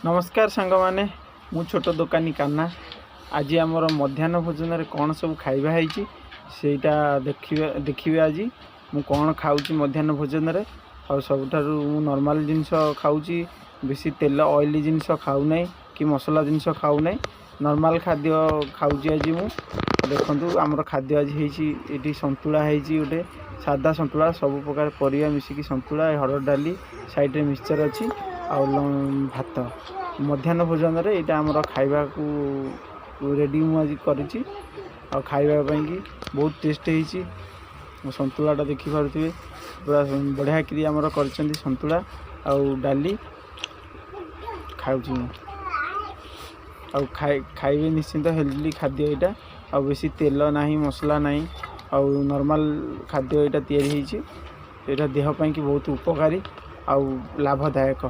नमस्कार सांग माने मु छोट दोकानी कान्ना। आज आमर मध्याह्न भोजन रे कौन सब खाइबा है सेटा देखिए। आज मु कौन खाऊँ मध्याह्न भोजन रे और सबुठारु मु नॉर्मल जिनस खाऊँ, बेसी तेल ऑयली जिनस खाऊ नहीं कि मसला जिनस खाऊ नहीं, नॉर्मल खाद्य खाऊँ। आज मु देखु आमर खाद्य आज ये संतुला है, गोटे सादा संतुला, सब प्रकार परिया मिसिकी संतुला, हरड़ डाली साइड रे मिक्सचर अच्छी और भात। मध्याह्न भोजन रे यहाँ आमर खाइबा को रेडी मुझे करी और खाइबा की बहुत टेस्ट हो। संतुलाटा देखिपे पूरा बढ़िया कि आमर कर संतुला और डाली खाऊँ। खाइबे निश्चिंत हेल्दी खाद्य यहाँ, और बेसी तेल ना मसला ना और नॉर्मल खाद्य यहाँ तैयारी, यहाँ देहपाई बहुत उपकारी और लाभदायक।